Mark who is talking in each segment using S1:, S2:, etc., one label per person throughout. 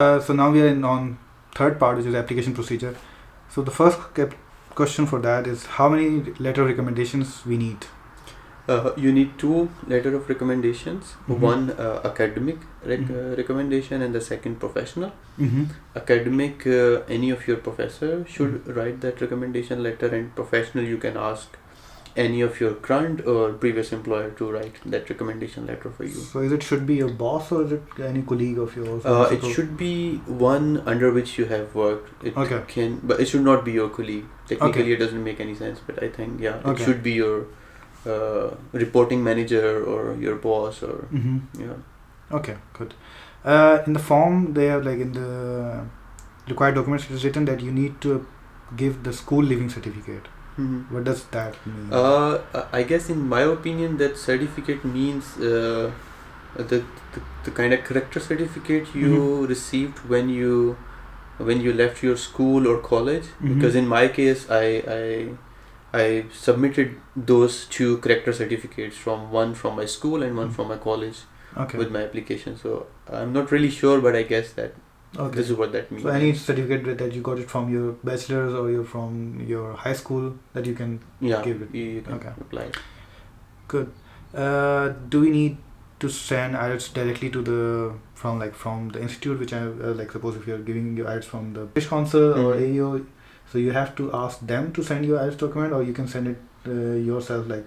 S1: So now we are on third part, which is application procedure. So the first question for that is how many letter of recommendations we need.
S2: You need two letter of recommendations.
S1: Mhm.
S2: One academic recommendation and the second professional.
S1: Mm-hmm.
S2: Academic, any of your professor should write that recommendation letter, and professional you can ask any of your current or previous employer to write that recommendation letter for you.
S1: So should be your boss or is it any colleague of yours?
S2: It should be one under which you have worked.
S1: Okay.
S2: But it should not be your colleague. Technically,
S1: Okay.
S2: it doesn't make any sense. But I think it
S1: Okay.
S2: should be your reporting manager or your boss or
S1: Mm-hmm.
S2: yeah.
S1: Okay, good. In the form, they have in the required documents, it is written that you need to give the school living certificate.
S2: Mm-hmm.
S1: What does that mean?
S2: I guess in my opinion that certificate means the kind of character certificate you received when you left your school or college. Because in my case I submitted those two character certificates, one from my school and one from my college with my application. So I'm not really sure, but I guess that this is what that means.
S1: So any certificate that you got it from your bachelor's or you're from your high school that you can give it.
S2: You can apply it.
S1: Good. Do we need to send IELTS directly to the from the institute, which I suppose if you're giving your IELTS from the British Council or AEO, so you have to ask them to send your IELTS document, or you can send it yourself by.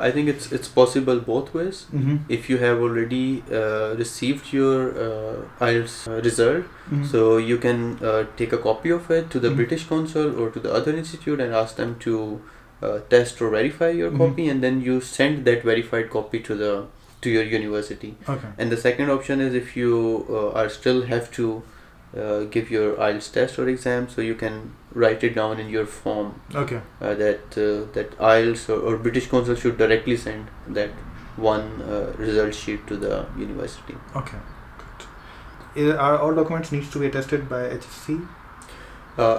S2: I think it's possible both ways. If you have already received your IELTS result, so you can take a copy of it to the British Council or to the other institute and ask them to test or verify your copy, and then you send that verified copy to your university.
S1: Okay.
S2: And the second option is if you are still have to give your IELTS test or exam, so you can write it down in your form.
S1: Okay.
S2: That IELTS or British Council should directly send that one result sheet to the university.
S1: Okay, good. Are all documents needs to be attested by HSC?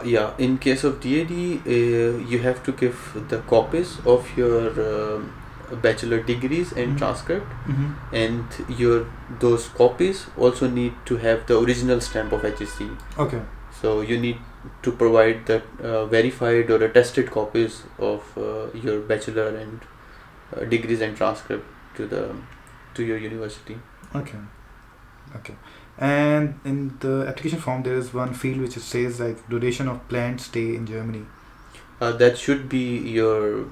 S2: Yeah. In case of DAD, you have to give the copies of your bachelor degrees and transcript, and those copies also need to have the original stamp of HSC.
S1: Okay. So
S2: you need to provide the verified or attested copies of your bachelor and degrees and transcript to your university.
S1: Okay. And in the application form, there is one field which says duration of planned stay in Germany.
S2: That should be your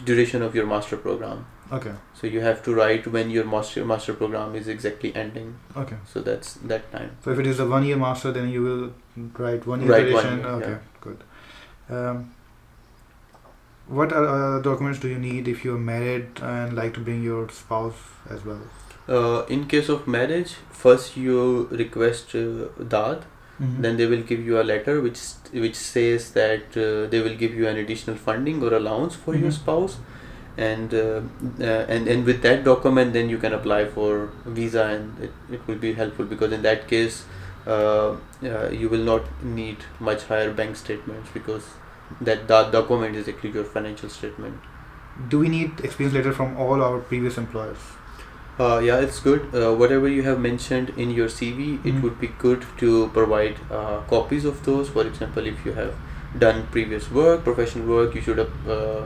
S2: duration of your master program.
S1: Okay.
S2: So you have to write when your master program is exactly ending.
S1: Okay.
S2: So that's that time.
S1: So if it is a 1 year master, then you will write 1 year duration. Okay, good. What documents do you need if you are married and like to bring your spouse as well?
S2: In case of marriage, first you request Daad. Then they will give you a letter which says that they will give you an additional funding or allowance for your spouse, and with that document then you can apply for visa, and it will be helpful because in that case you will not need much higher bank statements because that document is actually your financial statement.
S1: Do we need experience letter from all our previous employers?
S2: Yeah, it's good. Whatever you have mentioned in your CV, it would be good to provide copies of those. For example, if you have done previous work, professional work, you should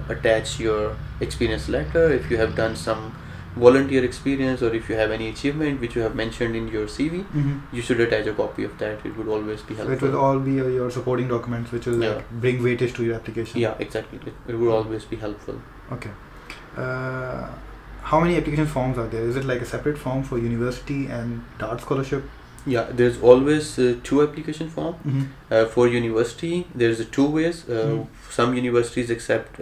S2: attach your experience letter. If you have done some volunteer experience or if you have any achievement which you have mentioned in your CV, you should attach a copy of that. It would always be helpful.
S1: So it will all be your supporting documents which will bring weightage to your application.
S2: Yeah, exactly. It would always be helpful.
S1: Okay. How many application forms are there? Is it a separate form for university and Daad scholarship?
S2: Yeah, there's always two application forms. For university, there's two ways. Some universities accept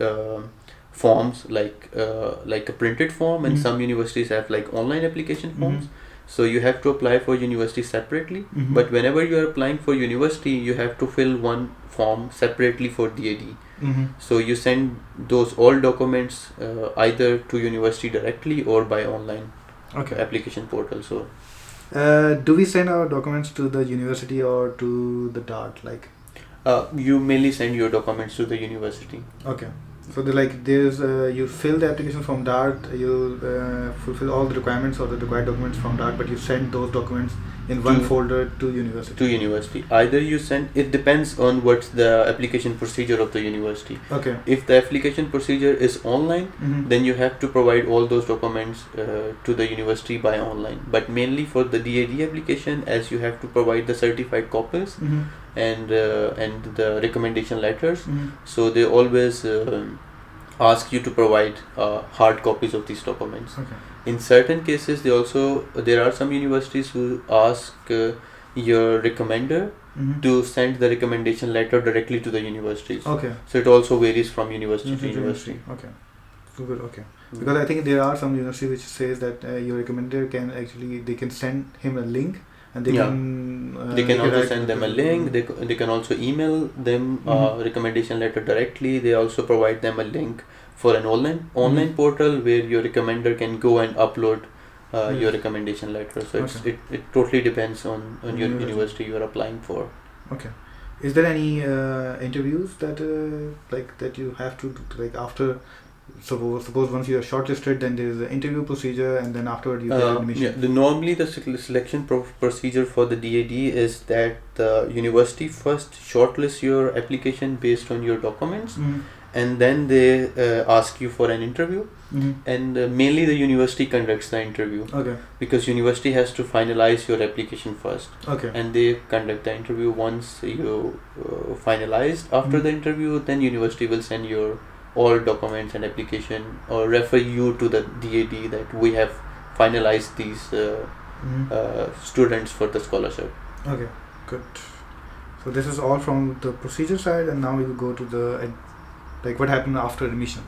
S2: forms like a printed form, and some universities have online application forms. So you have to apply for university separately. But whenever you are applying for university, you have to fill one form separately for DAD. So you send those all documents either to university directly or by online application portal. So
S1: do we send our documents to the university or to the Daad?
S2: You mainly send your documents to the university.
S1: Okay. So there's you fill the application from Daad, you fulfill all the requirements or the required documents from Daad, but you send those documents in one folder to university.
S2: To university. Either you send, it depends on what's the application procedure of the university.
S1: Okay.
S2: If the application procedure is online, then you have to provide all those documents to the university by online. But mainly for the DAD application, as you have to provide the certified copies and the recommendation letters, so they always ask you to provide hard copies of these documents.
S1: Okay.
S2: In certain cases, there are some universities who ask your recommender to send the recommendation letter directly to the universities.
S1: Okay.
S2: So it also varies from university to university.
S1: Okay. So good. Okay. Because I think there are some universities which says that your recommender they can send him a link, and they can
S2: also send them a link. They can also email them recommendation letter directly. They also provide them a link for an online portal where your recommender can go and upload your recommendation letter. So it totally depends on your university you are applying for.
S1: Okay. Is there any interviews that that you have to after? Suppose once you are shortlisted, then there is an interview procedure, and then afterward you get admission.
S2: Normally the selection procedure for the DAD is that the university first shortlists your application based on your documents, and then they ask you for an interview, and mainly the university conducts the interview.
S1: Okay.
S2: Because university has to finalize your application first.
S1: Okay.
S2: And they conduct the interview. Once you finalized after the interview, then university will send your all documents and application, or refer you to the DAD that we have finalized these students for the scholarship.
S1: Okay, good. So this is all from the procedure side, and now we will go to the what happened after admission.